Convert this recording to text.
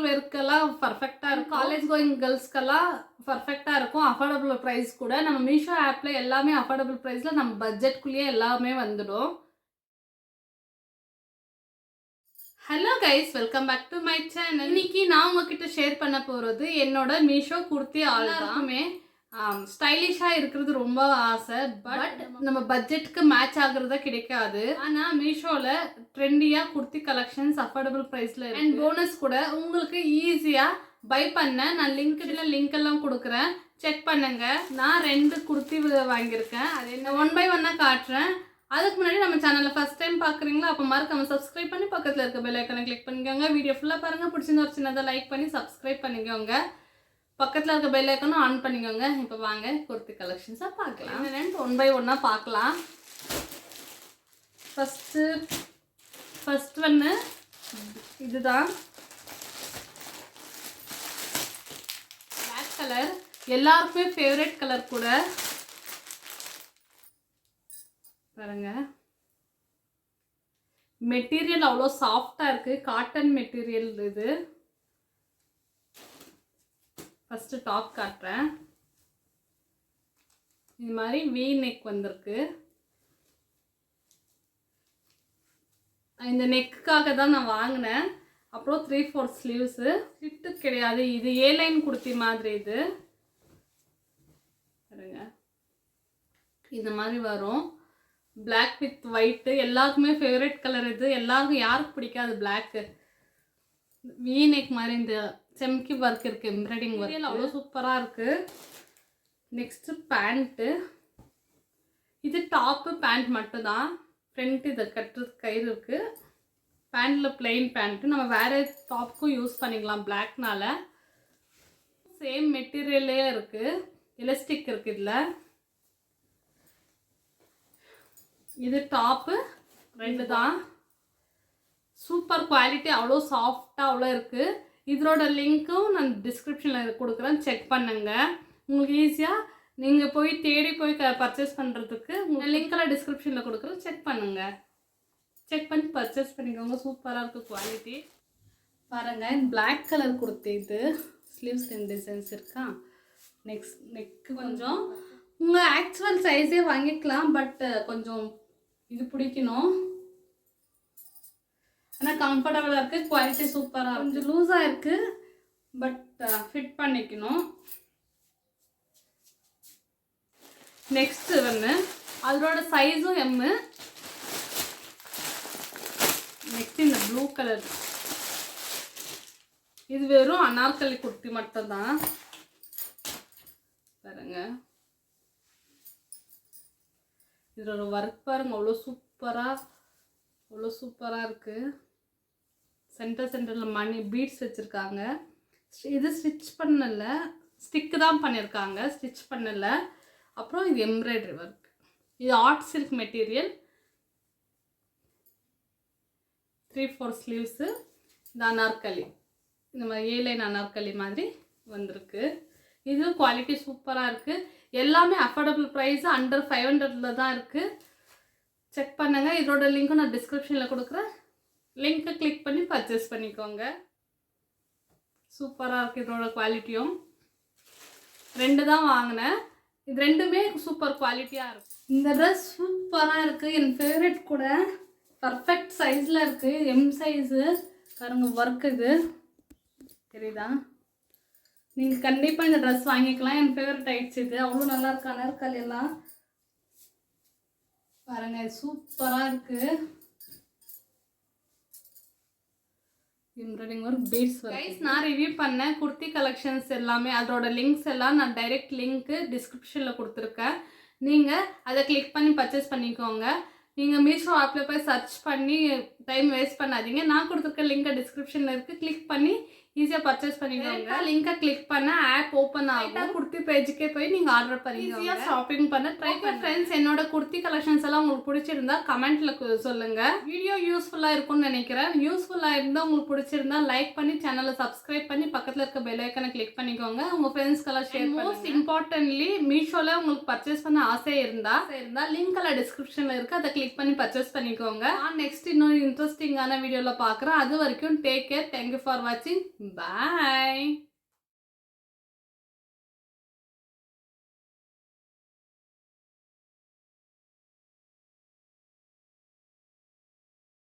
வேர்க்கெல்லாம் பர்ஃபெக்டாக இருக்கும். College going கேர்ள்ஸ்க்கெல்லாம் பர்ஃபெக்டாக இருக்கும். அஃபோர்டபுள் ப்ரைஸ் கூட. நம்ம மீஷோ ஆப்பில் எல்லாமே அஃபோர்டபுள் ப்ரைஸில் நம்ம பட்ஜெட்குள்ளேயே எல்லாமே வந்துடும். Hello guys, welcome back to my channel. இன்னைக்கு நான் உங்ககிட்ட ஷேர் பண்ண போகிறது என்னோட மீஷோ குர்த்தி ஆல்பமே. ஸ்டைலிஷாக இருக்கிறது ரொம்ப ஆசை, பட் நம்ம பட்ஜெட்டுக்கு மேட்ச் ஆகுறதா கிடைக்காது. ஆனால் மீஷோவில் ட்ரெண்டியாக குர்த்தி கலெக்ஷன்ஸ் அஃபோர்டபுள் ப்ரைஸில் அண்ட் போனஸ் கூட உங்களுக்கு ஈஸியாக பை பண்ண நான் லிங்க் எல்லாம் கொடுக்குறேன், செக் பண்ணுங்க. நான் 2 குர்த்தி வாங்கியிருக்கேன். அது என்ன 1 by 1 காட்டுறேன். அதுக்கு முன்னாடி நம்ம சேனலில் ஃபஸ்ட் டைம் பார்க்குறீங்களா, அப்போ மறக்காம சப்ஸ்கிரைப் பண்ணி பக்கத்தில் இருக்க பெல் ஐக்கனை கிளிக் பண்ணிக்கோங்க. வீடியோ ஃபுல்லாக பாருங்கள். பிடிச்சிருந்தா ஒரு சின்னதாக லைக் பண்ணி சப்ஸ்கிரைப் பண்ணிக்கோங்க. பக்கத்தில் இருக்க பெல் ஐக்கனும் ஆன் பண்ணிக்கோங்க. இப்போ வாங்க குர்த்தி கலெக்ஷன்ஸாக பார்க்கலாம். என்னென்னு 1 by 1 பார்க்கலாம். ஃபஸ்ட் ஒன்று இதுதான். பிளாக் கலர் எல்லாருக்குமே ஃபேவரட் கலர் கூட. பாருங்க, மெட்டீரியல் அவ்வளோ சாஃப்டாக இருக்குது. காட்டன் மெட்டீரியல் இது. ஃபஸ்ட்டு டாப் காட்டுறேன். இது மாதிரி வி நெக் வந்திருக்கு. இந்த நெக்குக்காக தான் நான் வாங்கினேன். அப்புறம் 3/4 ஸ்லீவ்ஸு. ஃபிட்டு கிடையாது, இது ஏலைன் குர்த்தி மாதிரி. இது பாருங்க, இந்த மாதிரி வரும். பிளாக் வித் ஒயிட்டு எல்லாருக்குமே ஃபேவரட் கலர் இது. எல்லாருக்கும் யாருக்கு பிடிக்காது பிளாக்கு. வி நெக் மாதிரி இந்த செம்கி ஒர்க் இருக்குது, எம்ப்ராய்டிங் ஒர்க் அவ்வளோ சூப்பராக இருக்குது. Next pant. இது டாப்பு, பேண்ட் மட்டும்தான். ஃப்ரண்ட் இதை கட்டுறதுக்கு கயிறு இருக்குது. பேண்ட்டில் பிளெயின் பேண்ட்டு. நம்ம வேறு டாப்புக்கும் யூஸ் பண்ணிக்கலாம் பிளாக்னால. சேம் மெட்டீரியல்லே இருக்குது, எலாஸ்டிக் இருக்குது இதில். இது டாப்பு 2 தான். சூப்பர் குவாலிட்டி, அவ்வளோ சாஃப்டாக அவ்வளோ இருக்குது. இதோட லிங்க்கும் நான் டிஸ்கிரிப்ஷனில் கொடுக்குறேன், செக் பண்ணுங்க. உங்களுக்கு ஈஸியாக நீங்கள் போய் தேடி போய் பர்ச்சேஸ் பண்ணுறதுக்கு லிங்க்கெல்லாம் டிஸ்கிரிப்ஷனில் கொடுக்குறேன், செக் பண்ணுங்கள். செக் பண்ணி பர்ச்சேஸ் பண்ணிக்கோங்க. சூப்பராக இருக்குது குவாலிட்டி. பாருங்கள், பிளாக் கலர் குர்த்தி இது. ஸ்லீவ்ஸ் டிசைன்ஸ் இருக்கா. நெக்கு கொஞ்சம் உங்கள் ஆக்சுவல் சைஸே வாங்கிக்கலாம், பட் கொஞ்சம் இது பிடிக்கணும். ஆனால் கம்ஃபர்டபுளாக இருக்குது, குவாலிட்டி சூப்பராக. கொஞ்சம் லூஸாக இருக்குது, பட் ஃபிட் பண்ணிக்கணும். நெக்ஸ்ட்டு வந்து அதோட சைஸும் எம்மு. நெக்ஸ்ட் இந்த ப்ளூ கலர். இது வெறும் அனார்கலி குர்த்தி மட்டும்தான். பாருங்க, இதோட ஒர்க் பாருங்க, அவ்வளோ சூப்பராக இருக்குது. சென்டரில் மணி பீட்ஸ் வச்சுருக்காங்க. இது ஸ்டிச் பண்ணலை, ஸ்டிக்கு தான் பண்ணியிருக்காங்க, ஸ்டிச் பண்ணலை. அப்புறம் இது எம்ப்ராய்டரி ஒர்க். இது ஆர்ட் சில்க் மெட்டீரியல். 3/4 ஸ்லீவ்ஸு. இது அனார்கலி, இந்த மாதிரி ஏலைன் அனார்கலி மாதிரி வந்திருக்கு. இது குவாலிட்டி சூப்பராக இருக்குது. எல்லாமே அஃபோர்டபுள் ப்ரைஸ், அண்டர் 500 தான் இருக்குது. செக் பண்ணுங்கள். இதோட லிங்க்கும் நான் டிஸ்கிரிப்ஷனில் கொடுக்குறேன், லிங்க்கை கிளிக் பண்ணி பர்ச்சேஸ் பண்ணிக்கோங்க. சூப்பராக இருக்குது. இதோட குவாலிட்டியும் 2 தான் வாங்கினேன். இது 2மே சூப்பர் குவாலிட்டியாக இருக்குது. இந்த ட்ரெஸ் சூப்பராக இருக்குது, என் ஃபேவரட் கூட. பர்ஃபெக்ட் சைஸில் இருக்குது, எம் சைஸு. பாருங்க ஒர்க் இது தெரியுதா. நீங்கள் கண்டிப்பாக இந்த ட்ரெஸ் வாங்கிக்கலாம். என் ஃபேவரட் ஆயிடுச்சு இது. அவ்வளோ நல்லா இருக்கு. அனார்கலி எல்லாம் பாருங்க, சூப்பராக இருக்குது. Embroidering work, beads guys. நான் ரிவ்யூ பண்ணேன் குர்த்தி கலெக்ஷன்ஸ் எல்லாமே. அதோட லிங்க்ஸ் எல்லாம் நான் டைரெக்ட் லிங்க்கு டிஸ்கிரிப்ஷனில் கொடுத்துருக்கேன். நீங்கள் அதை கிளிக் பண்ணி பர்ச்சேஸ் பண்ணிக்கோங்க. நீங்கள் மீஷோ ஆப்பில் போய் சர்ச் பண்ணி டைம் வேஸ்ட் பண்ணாதீங்க. நான் கொடுத்துருக்க லிங்க்கை டிஸ்கிரிப்ஷனில் இருக்குது, கிளிக் பண்ணி ஈஸியாக பர்ச்சேஸ் பண்ணிக்கோங்க. லிங்கை கிளிக் பண்ண ஆப் ஓப்பன் ஆகும். குர்த்தி பேஜுக்கே போய் நீங்கள் ஆர்டர் பண்ணிக்கோங்க. ஈஸியாக ஷாப்பிங் பண்ண ட்ரை பண்ண. ஃப்ரெண்ட்ஸ், என்னோட குர்த்தி கலெக்ஷன்ஸ் எல்லாம் உங்களுக்கு பிடிச்சிருந்தா கமெண்ட்டில் சொல்லுங்கள். வீடியோ யூஸ்ஃபுல்லாக இருக்கும்னு நினைக்கிறேன். யூஸ்ஃபுல்லாக இருந்தால் உங்களுக்கு பிடிச்சிருந்தா லைக் பண்ணி சேனலை சப்ஸ்கிரைப் பண்ணி பக்கத்தில் இருக்க பெல் ஐக்கனை கிளிக் பண்ணிக்கோங்க. உங்கள் ஃப்ரெண்ட்ஸ்க்கெல்லாம் ஷேர் பண்ணுங்க. மோஸ்ட் இம்பார்ட்டன்ட்லி, மீஷோவில் உங்களுக்கு பர்ச்சேஸ் பண்ண ஆசை இருந்தால் லிங்க் எல்லாம் டிஸ்கிரிப்ஷனில் இருக்குது, அதை கிளிக் பண்ணி பர்ச்சேஸ் பண்ணிக்கோங்க. நெக்ஸ்ட் இன்னும் இன்ட்ரெஸ்டிங்கான வீடியோவில் பார்க்குறேன். அது வரைக்கும் டேக் கேர். தேங்க்யூ ஃபார் வாட்சிங். பாய்.